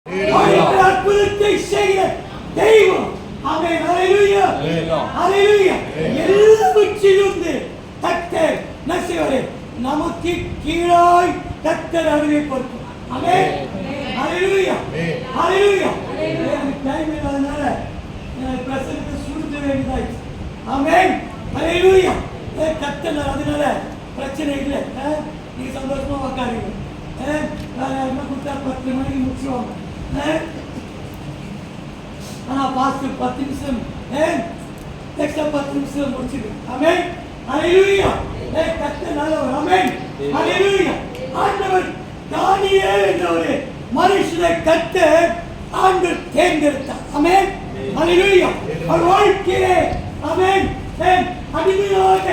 அற்புதத்தை செய்கிற தெய்வம். ஆமென். ஹalleluya. ஹalleluya. எல்லாவற்றிலிருந்து கர்த்தர் நசிவரே நமக்கு கீழாய் கர்த்தர் அறிவிப்பார். ஆமென். ஹalleluya. ஹalleluya. டைம் இல்லாதனால பிரசங்கத்தை சுருட்ட வேண்டியதாயிடுச்சு. ஆமென். ஹalleluya. கர்த்தர் அதனால பிரச்சனை இல்லை. நீங்க சந்தோஷமா உட்காருங்க. என்ன கொடுத்தா 10 மணிக்கு முடிச்சுவாங்க. ஆனா பாஸ்டர் 10 நிமிஷம் எக்ஸ்ட்ரா 10 நிமிஷம் முடிச்சுது. ஆமென். ஹalleluya. கர்த்தர் நல்லவர். ஆமென். ஹalleluya. ஆண்டவர் தானியேல் என்ற ஒரு மனுஷனை கர்த்தர் ஆண்டவர் தேர்ந்தெடுத்தார். ஆமென். ஹalleluya. அவர் வாழ்க்கையிலே ஆமென் அடிமையாக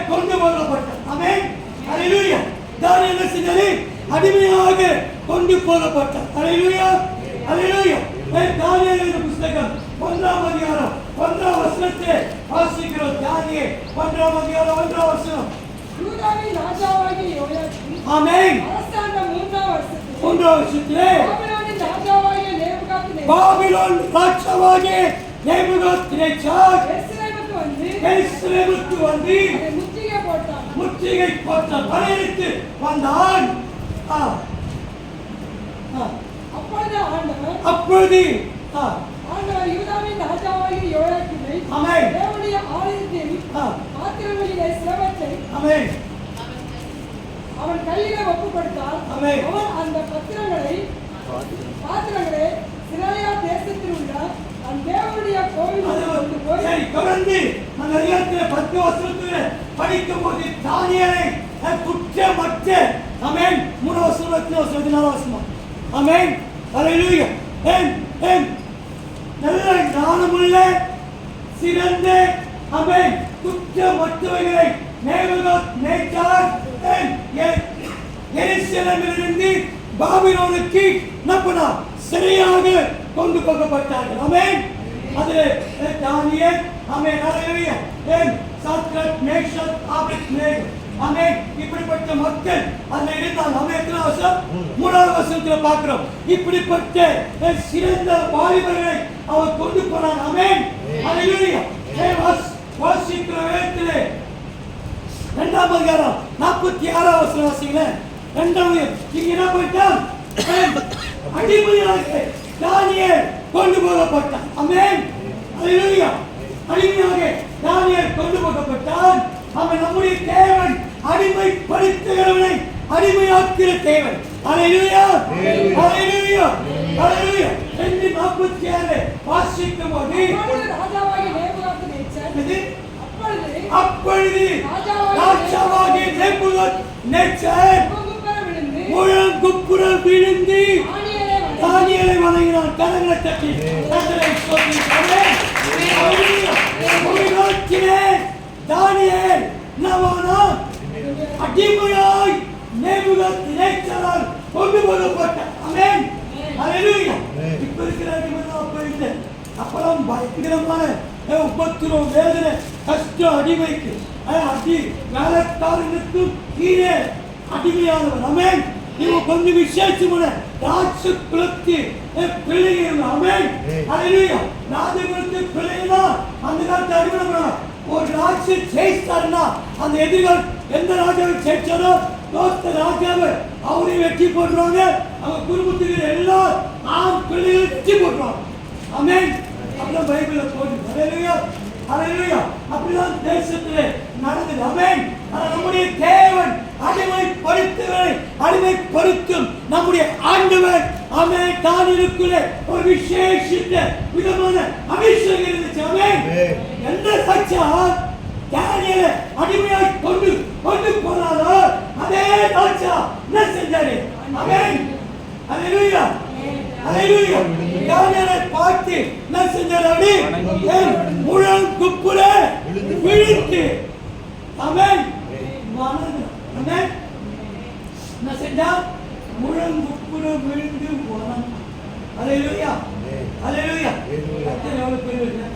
கொண்டு போகப்பட்டார். ஆமென். ஹalleluya. தானியேல் செய்தது அடிமையாக கொண்டு போகப்பட்டார். ஹalleluya. ஹalleluya. தானியேல் என்ற புத்தகம் 1ஆம் அதிகாரம் 1ஆம் வசனத்தை வாசிக்கிறோம். தானியேல் 1ஆம் அதிகாரம் 1ஆம் வசனம். யூதாவின் ராஜாவாகிய யோயாக்கீம் ஆமென். அரசாண்ட 3ஆம் வருஷத்திலே பாபிலோன் ராஜாவாகிய நேபுகாத்நேச்சார் எருசலேமுக்கு வந்து முற்றுகை போட்டான். படையெடுத்து வந்தான். அப்பொழுது ஆண்டவர் யூதாவின் ராஜாவாகிய யோயாக்கீமை தேவனுடைய ஆலயத்தில் பாத்திரங்களிலே சிலவற்றை அவன் கையிலே ஒப்புக் கொடுத்தார். அவன் அந்த பாத்திரங்களை சிராயா தேசத்தில் உள்ள அந்த தேவனுடைய கோவிலுக்கு கொண்டு போய் தொடர்ந்து அந்த அதிகாரத்தில் 10 வசனத்தில் படிக்கும் போது தானியேலை குற்றமற்ற ஆமென் 3 வசனம் 4 வசனம். ஆமென். ஹalleluya. நல்ல ஞானமுள்ள சிறந்த ஆமென் குற்றமற்றவைகளை நேபுகாத்நேச்சார் எருசலேமிலிருந்து பாபிலோனுக்கு நபனா சிறையாக கொண்டு போகப்பட்டார்கள். ஆமென். அதில் தானியேல் ஆமென் ஹalleluya சாத்ராக் மேஷாக் ஆபேத்நேகோ ஆமென் இப்படிப்பட்ட மக்கள் அதில் இருந்தால் ஆமென் 3ஆம் வசனத்தில் பார்க்கிறோம். இப்படிப்பட்ட சிறந்த வாலிபர்களை அவர் கொண்டு போனார். ஆமென் ஹalleluya. வாசிக்கிற வேதத்திலே 2ஆம் அதிகாரம் 46ஆம் வசனம் வாசிங்களே. 2ஆம் இங்க என்ன பண்ணிட்டான்? அடிமையாக தானியேல் கொண்டு போகப்பட்டான். ஆமென் ஹalleluya. அடிமையாக தானியேல் கொண்டு போகப்பட்டான். அவன் நம்முடைய தேவன் அடிமைப்படுத்துகிறவனை அடிமையாக்குகிற தேவன். ஹalleluya. ஹalleluya. ஹalleluya. 2:47 வாசிக்கும் போது அப்பொழுது ராஜாவாகிய நேபுகாத்நேச்சார் முழங்குப்புற விழுந்து தானியேலை வணங்கினான். கரங்களை தட்டி கர்த்தரை ஸ்தோத்திரிக்கிறேன். தானியேல் நவானா அடிமையாய் நேபுகாத்நேச்சாரால் கொண்டு போகப்பட்டான். ஆமென் ஹalleluya. இப்ப இருக்கிற அடிமை அப்ப இல்லை. அப்பெல்லாம் பயங்கரமான உபத்திரம் வேதனை கஷ்டம் அடிமைக்கு அடி வேலைக்காரனுக்கும் கீழே அடிமையானவன். ஆமென். இவன் கொஞ்சம் விசேஷமான ராட்ச குலத்து பிள்ளைகள். ஆமென் ஹalleluya. ராஜகுலத்து பிள்ளைனா அந்த காலத்து அடிமை ஒரு ராட்ச ஜெயிச்சாருன்னா அந்த எதிரிகள் எந்த ராஜாவை ஜெயிச்சாரோ தோத்த ராஜாவை அவரையும் வெற்றி போடுறாங்க. அவங்க குடும்பத்துக்கு எல்லா ஆண் பிள்ளைகளும் வெற்றி போடுறாங்க. ஆமென். அப்படிதான் பைபிள்ல போடுது. ஹalleluya. ஹalleluya. அப்படிதான் தேசத்திலே நடந்தது. ஆமென். நம்முடைய தேவன் அடிமைப்படுத்தும் நம்முடைய ஆண்டவர். ஆமென். தானியேலுக்குள்ளே ஒரு விசேஷித்த விதமான அபிஷேகம் இருந்துச்சு. ஆமென். எந்த ராஜா தானியேலை அடிமையாய் கொண்டு போனாரோ அதே ராஜா என்ன செஞ்சாரு? ஆமென் ஹalleluya. ஹalleluya. தானியேலை பார்த்து என்ன செஞ்சாரு? முழங்குப்புற விழுந்து ஆமென் ஆமென் என்ன செஞ்சா? முழங்குப்புற விழுந்து வணங்கினான். ஹalleluya. ஹalleluya. கர்த்தர் எவ்வளவு பெரியவர்.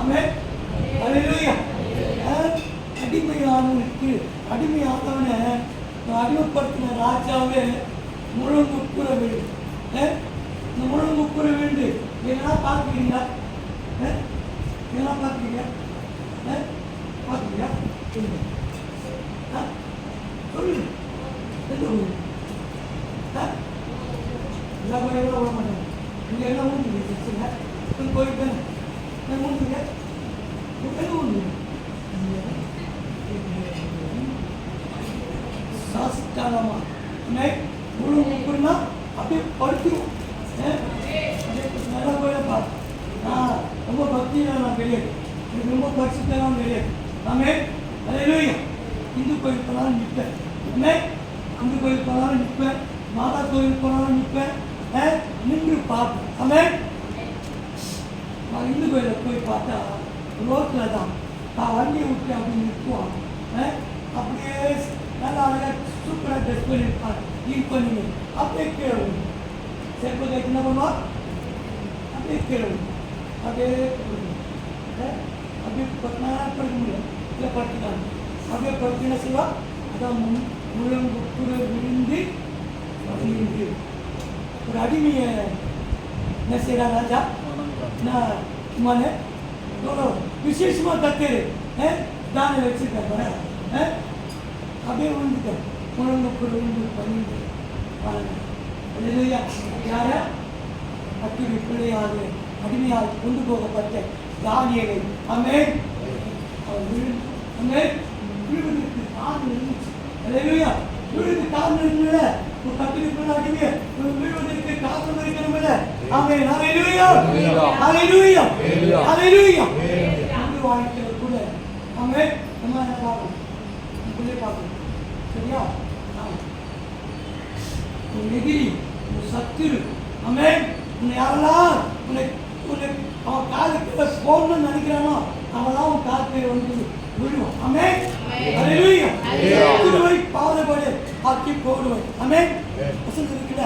ஆமென் ஹalleluya. அடிமையானவனை அடிமைப்படுத்தின ராஜாவே முழங்குப்புற விழுந்து பார்த்துக்கிறீங்களா? இதெல்லாம் பார்த்துக்கிறீங்க? பார்த்துக்கிறியா? சொல்லுங்க. சொல்லு. எந்த ஊர்? எல்லா கோயிலும் விட மாட்டாங்க. இங்கே எல்லாம் ஊந்துங்க சர்ச்சில். உங்கள் கோயில் தானே ஊந்துங்க. எல்லாம் ஊந்துங்க. சாஸ்தானமா முழு முக்குன்னா அப்படியே படுத்துருவோம். நல்லா கோயிலை பார்த்து ரொம்ப பக்தியாக நான் கிடையாது. எனக்கு ரொம்ப பரிசுத்தெல்லாம் கிடையாது. ஆமே அல்லேலூயா. இந்து கோயில் போனாலும் நிற்பேன். ஆமே இந்து கோயில் போனாலும் நிற்பேன். மாதா கோயில் போனாலும் நிற்பேன். நின்று பார்ப்பேன். ஆமே நான் இந்து கோயிலில் போய் பார்த்தா ரோட்டில் தான் நான் வண்டியை விட்டு அப்படி நிற்குவான். அப்படியே நல்லா அழகாக சூப்பராக ட்ரெஸ் பண்ணியிருப்பான். ஈட் பண்ணி அப்படியே கீழே விடும். செருப்பு கைக்கு என்ன பண்ணுவான்? அப்படியே கீழே விடும். அப்படியே அப்படியே நான் படுக்க முடியும். இல்லை படுத்துக்காங்க. அப்படியே படுத்து என்ன செய்வா? அதான் முழங்கு கூட விழுந்து விழுந்து ஒரு அடிமையை என்ன செய்கிறா ராஜா? நான் சும்மானே எவ்வளோ விசேஷமாக கத்துரு தானே வச்சுருக்கேன். அப்படியே விழுந்துட்டேன். முழங்கு கூட விழுந்து பண்ணிட்டு யார அக்கிரி பிள்ளையாக அடிமையாக கொண்டு போகப்பட்ட தானியேலை ஆமென். விழுவதற்கு காரணம் இருந்துச்சு. அல்லேலூயா. விழுவதற்கு காரணம் இருக்குல்ல. ஒரு கத்திரிக்குள்ள அடிமையை விழுவதற்கு காரணம் இருக்கணும்ல. ஆமென். அல்லேலூயா. அல்லேலூயா. அல்லேலூயா. அந்த வாழ்க்கையில கூட ஆமென். நம்ம என்ன பார்க்கணும்? இப்படியே பார்க்கணும். சரியா? உன் எதிரி, உன் சத்துரு, ஆமென். உன்னை யாரெல்லாம் உன்னை அவன் காலுக்கு போடணும்னு நினைக்கிறானோ அவெல்லாம் உன் காலுக்கு வந்து விழுவான். ஆமென். அல்லேலூயா. சத்துருவை பாதபடி ஆக்கி போடுவாய். ஆமென். வசனம் இருக்குல்ல.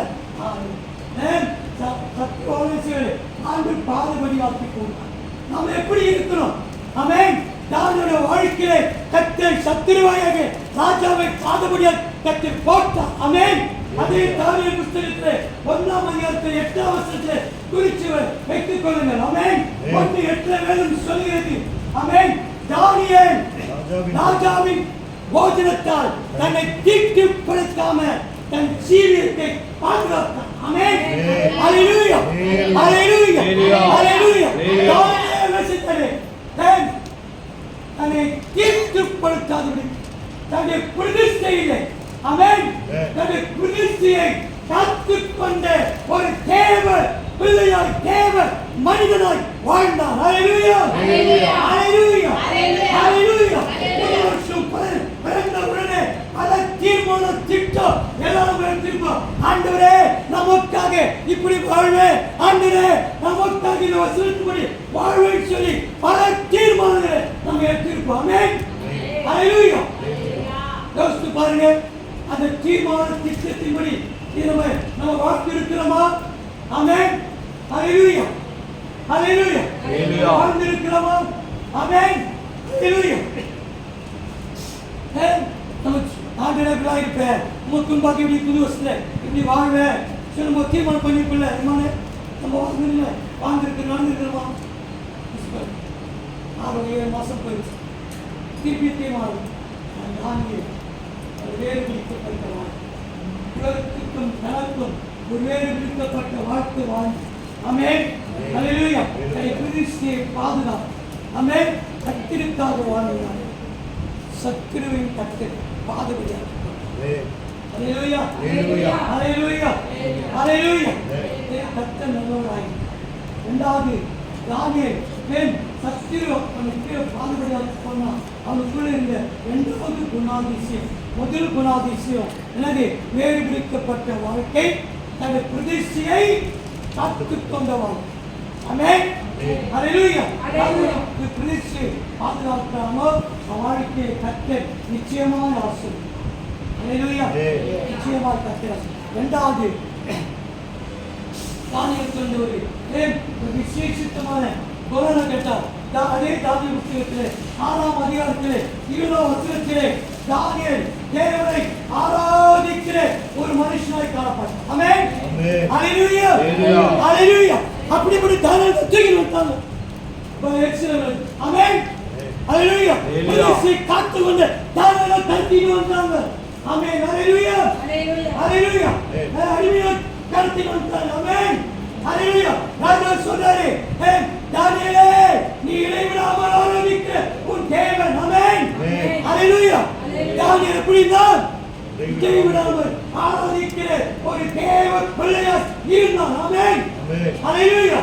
சத்துருவை ஆண்டு பாதபடி ஆக்கி போடுவான். நாம் எப்படி இருக்கிறோம்? ஆமென். தாவீதுடைய வாழ்க்கையிலே கர்த்தர் சத்துருவாயாக ராஜாவை பாதபடியாக கர்த்தர் போட்டார். ஆமென். அதே தாவீது புத்தகத்திலே 1ஆம் அதிகாரத்தில் 8ஆம் வசனத்திலே குறித்து வைத்துக் கொள்ளுங்கள். ஆமென். 1:8 வேதம் சொல்கிறது. ஆமென். தானியேல் ராஜாவின் போஜனத்தால் தன்னை தீட்டுப்படுத்தாம தன் ஜீவியத்தை பாதுகாத்தான். ஆமென். அல்லேலூயா. அல்லேலூயா. அல்லேலூயா. தானியேல் வசித்தரே தன்னை தீட்டுப்படுத்தாதபடி தன்னுடைய பிரதிஷ்டையிலே ஆமென் தன்னுடைய பிரதிஷ்டையை காத்துக் கொண்ட ஒரு தேவ பிள்ளையாய் தேவ மனிதனாய் வாழ்ந்தார். அல்லேலூயா. அல்லேலூயா. அல்லேலூயா. பிறந்த உடனே அதை தீர்மானம் திட்டம் எல்லாரும் எடுத்திருப்போம். ஆண்டவரே நமக்காக இப்படி வாழ்வேன், ஆண்டவரே நமக்காக இந்த வசனத்துப்படி வாழ்வேன்னு சொல்லி பல தீர்மானங்களை நம்ம எடுத்திருப்போம். ஆமென். அல்லேலூயா. யோசித்து பாருங்க. அந்த தீர்மான திட்டத்தின்படி நம்ம வாழ்க்கை இருக்கிறோமா? ஆமென். அல்லேலூயா. அல்லேலூயா. வாழ்ந்து இருக்கிறோமா? ஆமென். அல்லேலூயா. நம்ம ஆண்டவராக இருப்பேன். உங்க துன்பாக்கி இப்படி புது வருஷத்துல இப்படி வாழ்வேன் சரி நம்ம தீர்மானம் பண்ணிருக்கல. நம்ம வாழ்ந்துருக்கு நடந்துருக்கிறோமா? 6-7 மாசம் போயிடுச்சு. திருப்பி தீர்மானம் வேறு பிடிக்கப்பட்டவான் உலகத்துக்கும் தனக்கும் ஒரு வேறு பிடிக்கப்பட்ட வாழ்க்கை வாழ்ந்து ஆமென். அல்லேலூயா. பிரதிஷ்டையை பாதுகாப்பு ஆமென். கத்திற்காக வாழ்கிறார். சத்துருவின் கத்தர் பாதுகாப்பு. அல்லேலூயா. அல்லேலூயா. அல்லேலூயா. கத்தர் நல்லவராய். இரண்டாவது தானியேல் சத்துரு அவனுக்கு பாதுகாப்பு சொன்னான். அவனுக்குள்ள இருந்த இரண்டாவது குணாதிசயம் முதல் குணாதிசயம் என்னது? வேறு பிடிக்கப்பட்ட வாழ்க்கை தன்னுடைய பிரதிஷ்டையை காத்துக் கொண்டவன். ஆமென். அல்லேலூயா. பிரதிஷ்டை பாதுகாக்காமல் வாழ்க்கையை கர்த்தர் நிச்சயமாக ஆசீர்வதிப்பார். அல்லேலூயா. நிச்சயமாக கர்த்தர் ஆசீர்வதிப்பார். இரண்டாவது தானியேல் சொன்ன ஒரு விசேஷித்தமான குணம் கேட்டார். அதே தானியேல் புத்தகத்திலே 6ஆம் அதிகாரத்திலே 20ஆம் வசனத்திலே தானியேல் தேவனை ஆராதிக்கிற ஒரு மனுஷனாய் காணப்பட்டார். ஆமென். அல்லேலூயா. அல்லேலூயா. அப்படி அப்படிப்பட்ட தானியேலை தூக்கி வந்தாங்க. ஆமென். ஹalleluya. மோசே காத்து கொண்டு தானியேலை தூக்கி வந்தாங்க. ஆமென். ஹalleluya. ஹalleluya. அடிமையை கடத்தி வந்தாங்க. ஆமென். ஹalleluya. ராஜா சொன்னாரே, தானியேலே நீ இடைவிடாமல் ஆராதிக்கிற உன் தேவன். ஆமென். ஹalleluya. தானியேல் எப்படிதான் இடைவிடாமல் ஆராதிக்கிற ஒரு தேவ பிள்ளையார் இருந்தான். ஆமென். ஹalleluya.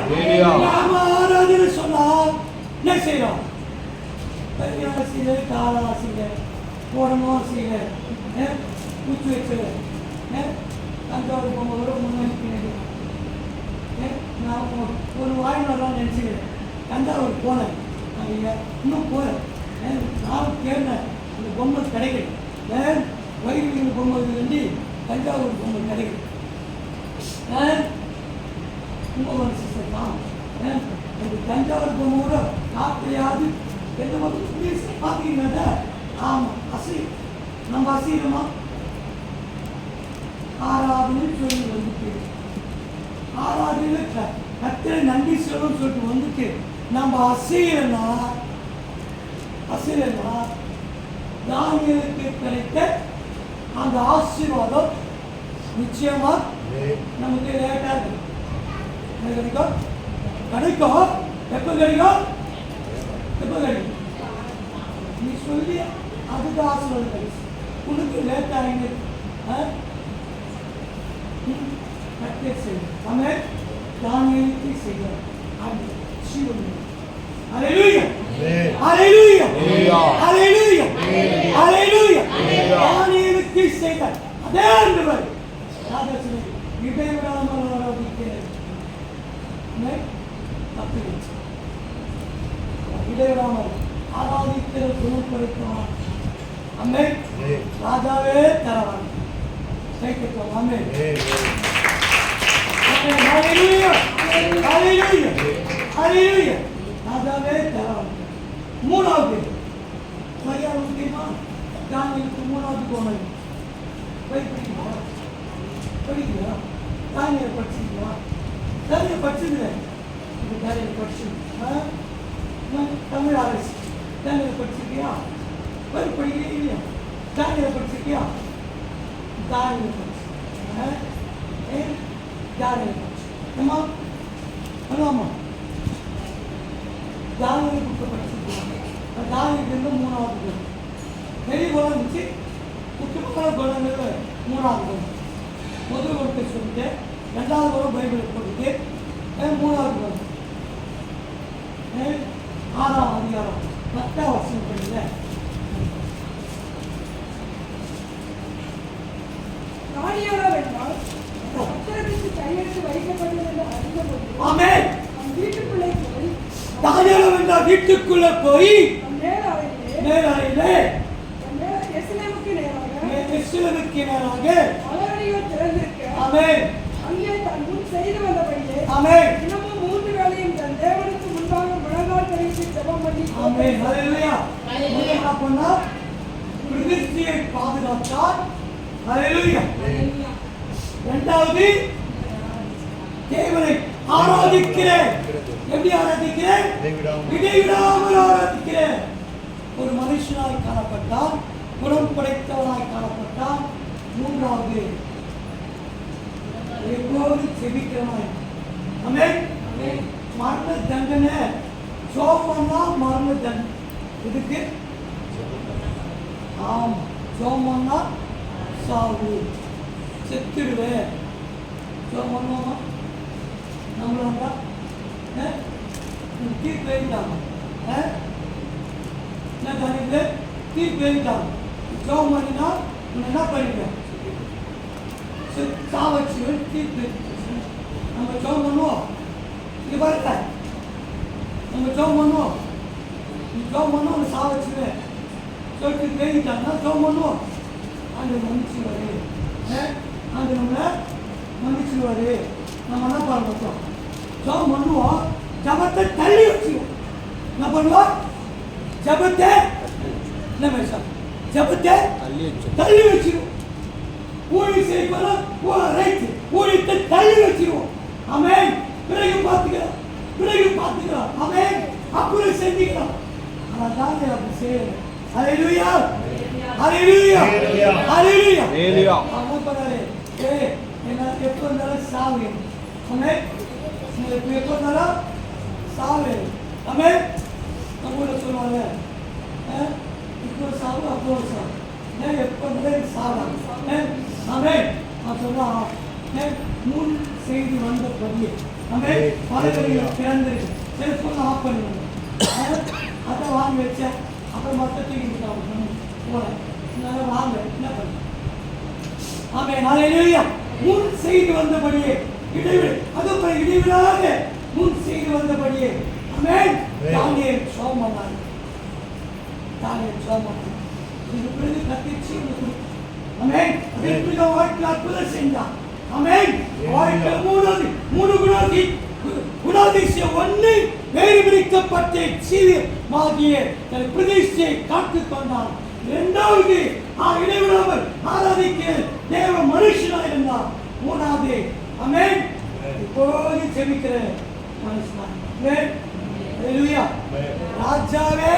நாம ஆராதனை சொன்னா என்ன செய்யறோம்? பரியாசிரியர், காலாசிரியர், போடமாசிரியர், பூச்சி வச்சவர், தஞ்சாவூர் போகும்போது முன்னாடி நான் ஒரு வாய்நாள் நினச்சிக்கிறேன். தஞ்சாவூர் போனேன், இன்னும் போகிறேன். நான் கேட்டேன், இந்த பொம்மை கிடைக்கல. வயிறு பொம்மை வேண்டி தஞ்சாவூர் பொம்மை கிடைக்கல. கும்பகோணம் சிஸ்டர் தான் தஞ்சாவூர் பொம்மை கூட காப்பிலையாவது எந்த மக்கள் பார்த்தீங்கன்னா ஆமாம் அசி நம்ம அசீரமா ஆராதனை சொல்லி வந்துட்டு ஆராதனையில் கத்திரை நன்றி சொல்லணும்னு சொல்லிட்டு வந்துட்டு நம்ம அசையனா தானியேலுக்கு கிடைத்த அந்த ஆசீர்வாதம் நிச்சயமா நமக்கு லேட்டா கிடைக்கும். எப்ப கிடைக்கும்? நீ சொல்லி அதுக்கு ஆசீர்வாதம் கிடைக்கும். உனக்கு லேட் ஆகிங்க ஆமென். தானியேலுக்கு செய்தார். ஹalleluya. ஹalleluya. ஹalleluya. ஹalleluya. தானியேலுக்கு செய்தார். அதே ஆண்டவர் ராஜாசுரே இடைவிடாமல் ஆராதிக்கிறேன். இடைவிடாமல் ஆராதிக்கிற குணப்படுத்துவான். ஆமென். ராஜாவே தரவான். கைக்கட்டும். ஆமென். ஹalleluya. ஹalleluya. ஹalleluya. ராஜாவே தரவான். மூணாவது மரியாதை தெரியுமா? தானியேலுக்கு மூணாவது கோணல் படிக்கிறா? தானியேலை படிச்சிருக்கா? தானியேலை படிச்சதில்லை. இது தானியேலை படிச்சு தமிழ் அரசு தானியேலை படிச்சிருக்கியா? படிக்கிறீங்க இல்லையா? தானியேலை படிச்சிருக்கியா? தானியேலை படிச்சு தானியேலை படிச்சு அம்மா அம்மா தானியேலை புக்கை படிச்சிருக்காங்க. தானியேலுக்கு மூணாவது குணம் பெரிய குணம் இருந்துச்சு. முக்கியமான குணங்கள் மூணாவது குணம். முதல் குணத்தை சொல்லிட்டு ரெண்டாவது குணம் பைபிளை போட்டுட்டு மூணாவது குணம் 6ஆம் அதிகாரம் 10ஆம் வசனம் படிக்கல. பத்திரத்துக்கு கையெழுத்து வைக்கப்பட்டது என்று அறிந்தபோது ஆமென். வீட்டுக்குள்ளே போய் தானியேல் என்ற வீட்டுக்குள்ள போய் நேராயிலே எருசலேமுக்கு நேராக மலரடிகள் திறந்திருக்க ஆமென். அங்கே தன் முன் செய்து வந்தபடியே ஆமென். தினமும் 3 வேளையும் தன் தேவனுக்கு முன்பாக முழங்கால் படித்து ஜெபம் பண்ணி ஆமென். ஹalleluya. என்ன பண்ணா? பிரதிஷ்டையை பாதுகாத்தார். ஹalleluya. இரண்டாவது தேவனை ஆராதிக்கிறேன். எப்படி ஆராதிக்கிறேன்? இடைவிடாமல் ஆராதிக்கிறேன். ஒரு மனுஷனாய் காணப்பட்டால், குணம் படைத்தவனாய் காணப்பட்டால். மூன்றாவது எப்போது செபிக்கிறவனாய். ஆமென். மரண தண்டனை சோமன்னா மரண தண்டனை. இதுக்கு ஆம் சோமன்னா சாவு, செத்துடுவேன். சோமன்னா நம்மளா தீர்ப்பு எழுதிட்டாங்க. என்ன பண்ணிட்டு தீர்ப்பு எழுதிட்டாங்க. ஜோம் பண்ணினா என்ன பண்ணிடுவேன்? சாவச்சு தீர்ப்பு நம்ம ஜோம் பண்ணுவோம். இங்கே பாருங்க, நம்ம ஜோம் பண்ணுவோம். ஜோம் பண்ணுவோம், சாவச்சுவேன் சொல்லிட்டு எழுதிட்டாங்கன்னா ஜோம் பண்ணுவோம். அந்த மன்னிச்சுவாரு, அந்த நம்மளை மன்னிச்சுவாரு. நம்ம என்ன பண்ணுவோம்? ஜோம் பண்ணுவோம், ஜபத்தை தள்ளி வச்சுருவோம். என்ன பண்ணுவோம்? ஜபத்தை என்ன பேச ஜபத்தை தள்ளி வச்சிருவோம். ஊழி செய்யணும், ரைட்டு ஊழியத்தை தள்ளி வச்சிருவோம். ஆமென். பிறகு பார்த்துக்கலாம். ஆமென். அப்புறம் செஞ்சுக்கலாம். அதான் அப்படி செய்யணும். ஹalleluya. ஹalleluya. ஹalleluya. ஹalleluya. ஆமென் பரவாயில்லை. என்ன எப்போ இருந்தாலும் சாவு. ஆமென். நீங்க எப்போ இருந்தாலும் சாவு. ஆமென். நம்மள சொல்லுவாங்க இப்போ சாவு அப்போ சாவு. நான் எப்போ இருந்தாலும் சாவு. ஆமென். நான் சொல்லுவான் முன் செய்தி வந்தபடியே. ஆமென். பலகையில் திறந்திருக்கு. செல்போன் ஆஃப் பண்ணுவாங்க. அதை வாங்கி வச்சேன். அப்புறம் மொத்தத்துக்கு போனேன். நான் வாங்க என்ன பண்ண. ஆமென். ஹalleluya. முன் செய்தி வந்தபடியே இடைவிட அதுக்கு இடைவிடாத முன் செய்தி வந்தபடியே. ஆமென். தானியேல் சோமனான். தானியேல் சோமனான். இது பிறகு கத்திச்சு உங்களுக்கு. ஆமென். இப்படி வாழ்க்கை அற்புதம் செஞ்சான். ஆமென். வாழ்க்கை மூணு குணாதிசயம் ஒன்று வேறு பிரிக்கப்பட்ட ஜீவியமாகிய தன் பிரதிஷ்டையை காத்துக் கொண்டான். இரண்டாவது இடைவிடாமல் ஆராதிக்க தேவ மனுஷனாக இருந்தான். மூணாவது ஆமென் இப்போது செபிக்கிற மனுஷனாக. ஹalleluya. ராஜாவே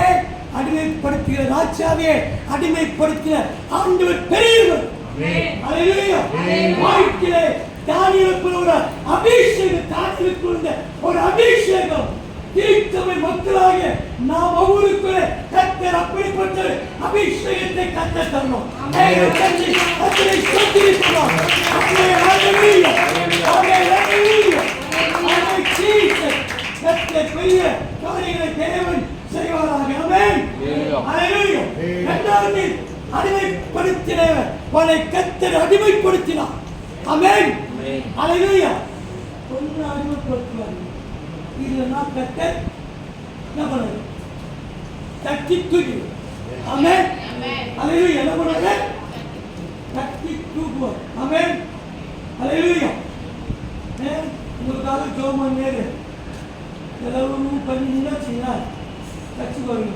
அடிமைப்படுத்துகிற ராஜாவே அடிமைப்படுத்துகிற ஆண்டவர் பெரியவர். ஹalleluya. வாழ்க்கையிலே தானியேலுக்கு ஒரு அபிஷேகம், தானியேலுக்கு ஒரு அபிஷேகம் திருச்சபை மக்களாக நாம் ஒவ்வொருக்குள்ளே கர்த்தர் அப்படிப்பட்ட அபிஷேகத்தை கர்த்தர் தரணும். கர்த்தரை ஸ்தோத்திரிக்கிறோம். ஹalleluya. ஹalleluya. கர்த்தர் பெரிய காரியங்களை தேவன் செய்வாராக. ஆமென். ஹalleluya. இரண்டாவது அடிமைப்படுத்தினவர் அவனை கர்த்தர் அடிமைப்படுத்தினார். ஆமென். ஹalleluya. ஒன்று அடிமைப்படுத்துவார். இல்லைன்னா கர்த்தர் என்ன பண்ணுவார்? தட்டி தூக்கி. ஆமென். ஹalleluya. என்ன பண்ணுவார்? தட்டி தூக்குவார். ஆமென். ஹalleluya. உங்களுக்காக ஜெபம் பண்ணேன். எல்லாரும் பண்ணிங்கன்னா செய்யா தச்சு வருங்க.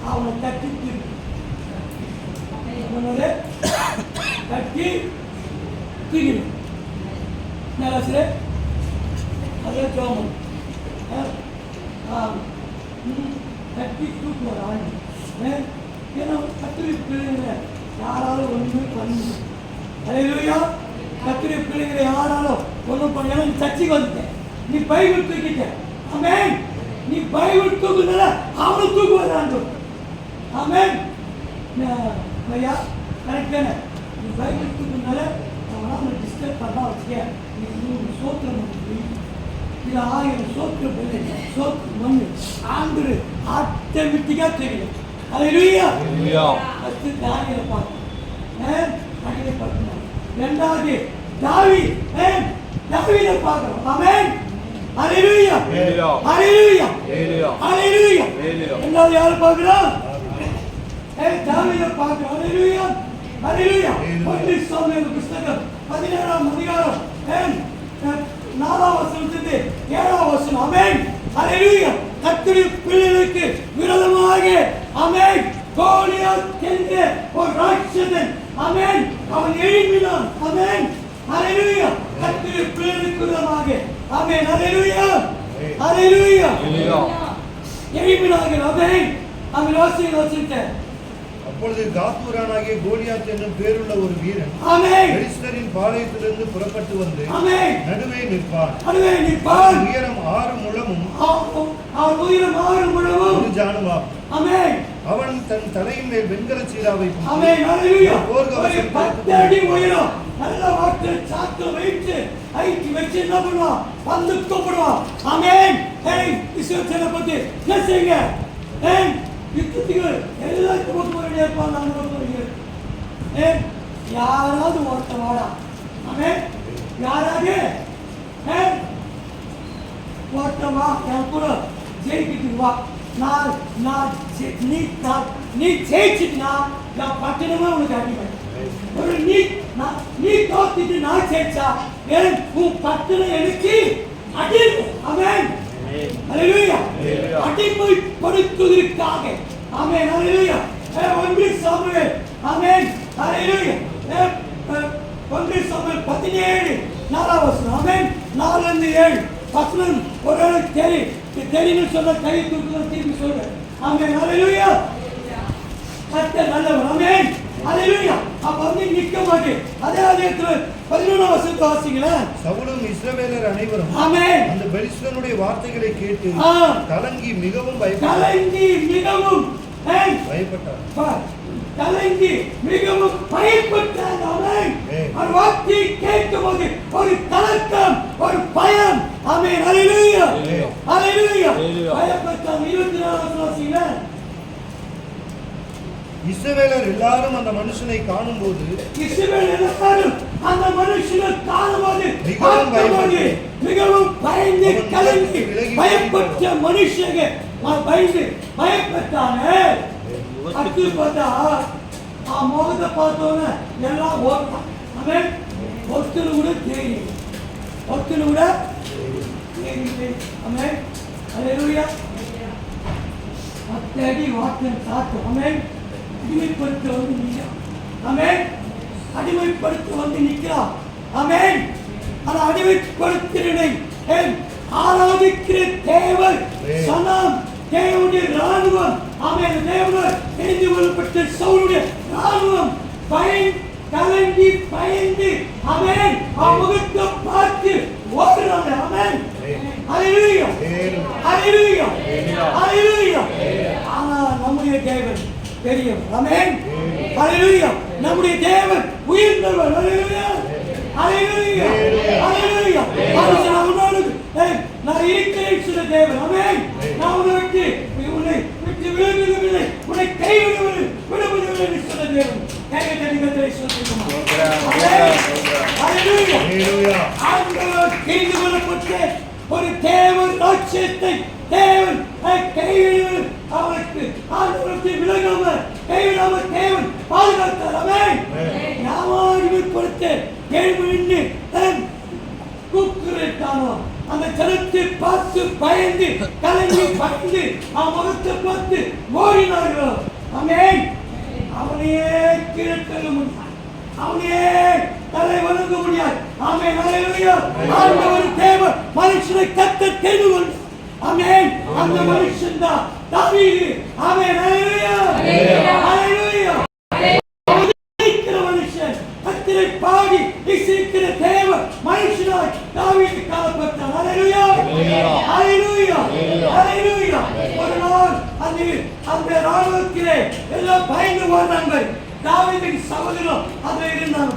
அவனை தட்டி தூக்கி தட்டி தூக்கிடும். நேரசிலே அதே ஜோமன் தட்டி தூக்குவார் ஆண்டு. ஏன்னா கத்திரி பிள்ளைங்க யாராலும் ஒன்றுமே பண்ணு. ஹalleluya. கத்திரி பிள்ளைங்களை யாராலும் ஒன்றும் பண்ண. எனக்கு சர்ச்சைக்கு வந்துட்டேன். நீ பைபிள் தூக்கிட்ட. ஆமென். நீ பைபிள் தூக்குனால அவனை தூக்குவார். ஆமென். ஐயா கரெக்டான நீ பைபிள் தூக்குனால அவனை டிஸ்டர்ப் பண்ணா வச்சுக்க. நீ 100 சோத்திரம் இது 1000 சோத்திரம் பண்ணு. சோத்து மண்ணு ஆண்டு ஆட்டோமேட்டிக்காக தெரியும். ஹalleluya. ஃபர்ஸ்ட் தானியேலை பார்க்கணும். அடிமைப்படுத்தினார். இரண்டாவது தாவீதை பார்க்கணும். ஆமென். ஹalleluya. ஹalleluya. ஹalleluya. இரண்டாவது யாரை பார்க்கணும்? தாவீதை பார்க்கணும். ஹalleluya. ஹalleluya. 1 சாமுவேல் புத்தகம் 17ஆம் அதிகாரம் 4ஆம் வசனத்திலிருந்து 7ஆம் வசனம். ஆமென். ஹalleluya. கர்த்தருடைய பிள்ளைகளுக்கு விரோதமாக ஆமென் கோலியாத் என்ற ஒரு ராட்சசன் ஆமென் அவன் எழும்பினான். ஆமென். ஹalleluya. கர்த்தருடைய பிள்ளைகளுக்கு விரோதமாக ஆமென். ஹalleluya. ஹalleluya. எழும்பினார்கள். ஆமென். அவன் வாசித்தேன். அப்பொழுது தாத்தூரானாகிய கோலியாத் என்னும் பேருள்ள ஒரு வீரன் பெலிஸ்தரின் பாளையத்திலிருந்து புறப்பட்டு வந்து நடுவே நிற்பான். உயரம் 6 முழமும் ஒரு ஜானுமாகும். அவன் தன் தலையின் மேல் வெண்கல சீராவை யாராவது ஒருத்த வாடா. யாராவது ஒருத்தவா என் கூட ஜெயிக்கிட்டு வா. நீ ஜெயிச்சுட்டுனா நான் பட்டணமே உனக்கு அடிமை. ஒரு நீ தோத்துட்டு நான் ஜெயிச்சா உன் பட்டணம் எனக்கு அடிமை. ஆமென். ஹalleluya. அடிமைப்படுத்துவதற்காக. ஆமென். ஹalleluya. 1 சாமுவேல். ஆமென். ஹalleluya. 1 சாமுவேல் 17 4ஆம் வசனம். ஆமென். 4-7 வசனம் ஒரு தெரியும் சொல்ல கை தூக்குதான் திருப்பி சொல்றேன். ஆமென். ஹalleluya. கர்த்தர் நல்லவர். ஆமென். ஹalleluya. அப்ப வந்து நிக்க மாட்டேன். அதே அதிகாரத்துல 11ஆம் வசனத்தை வாசிங்களேன். சவுலும் இஸ்ரவேலர் அனைவரும் ஆமென். அந்த பெலிஸ்தனுடைய வார்த்தைகளை கேட்டு கலங்கி மிகவும் பயப்பட்டார். கலங்கி மிகவும் பயப்பட்டார். ஆமென். அவர் வார்த்தை கேட்கும்போது ஒரு கலக்கம், ஒரு பயம். ஆமென். ஹalleluya. ஹalleluya. பயப்பட்டார். 24ஆம் வசனம். இஸ்ரவேலர் எல்லாரும் அந்த மனுஷனை காணும்போது மிகவும் பயந்து கலங்கி பயப்பட்ட மனுஷங்க பயந்து பயப்பட்டானே. அடுத்து பார்த்தா முகத்தை பார்த்தோன்னு எல்லாம் ஓட்டான். அவன் ஒருத்தர் கூட தெரியும், ஒருத்தர் கூட அவன் ஹalleluya. 10 அடி வாக்கியம் சாத்து. அவன் அடிமைப்படுத்த வந்து நிற்கிறான். ஆமென். அடிமைப்படுத்த வந்து நிற்கிறான். ஆமென். அந்த அடிமைப்படுத்தினை ஆராதிக்கிற தேவன் சனம், தேவனுடைய ராணுவம். ஆமென். தேவனால் தெரிந்து கொள்ளப்பட்ட சவுலுடைய ராணுவம் கலங்கி பயந்து ஆமென் முகத்தை பார்த்து ஓடுறாங்க. ஆமென். ஹalleluya. ஹalleluya. ஹalleluya. ஆனா நம்முடைய தேவன் தெரியும். ஆமென். ஹalleluya. நம்முடைய தேவன் உயிர்த்தவர். ஹalleluya. ஹalleluya. ஹalleluya. நான் இருக்கிறேன் சொல்ல தேவன். ஆமென். நான் உன்னை விட்டு விலகுவதில்லை, உன்னை கைவிடுவதில்லை சொல்ல தேவன். கைவிட்டதை சொல்லுகிறோம். ஹalleluya. ஹalleluya. ஆண்டவர் தெரிந்து கொள்ளப்பட்ட ஒரு தேவன் ராஜ்யத்தை தேவன் கைவிடுவது அவருக்கு ஆண்டவருக்கு விலகாமல் கைவிடாமல் தேவன் பாதுகாத்தார். ஆமென். யாவாடிமைப்படுத்த கேள்வி கூக்குரட்டானோ அந்த ஜனத்தை பார்த்து பயந்து கலங்கி பயந்து முகத்தை பார்த்து ஓடினார்களோ. ஆமென். அவனையே கீழே முடியாது, அவனையே தலை வணங்க முடியாது. ஆமென். ஹalleluya. ஆண்டவர் தேவன் மனுஷனை கர்த்தர் தெரிந்து கொண்டார். ஆமென். அந்த மனுஷன் தான் தாவீது. ஆமென். ஹalleluya. ஹalleluya. இருக்கிற மனுஷன் கர்த்தரை பாடி இசைக்கிற தேவன் மனுஷனாய் தாவீது காணப்பட்டார். ஹalleluya. ஹalleluya. ஹalleluya. ஒரு நாள் அந்த ராணுவத்திலே எல்லாம் பயந்து ஓடுறாங்க. தாவீதின் சகோதரன் அதுல இருந்தாங்க.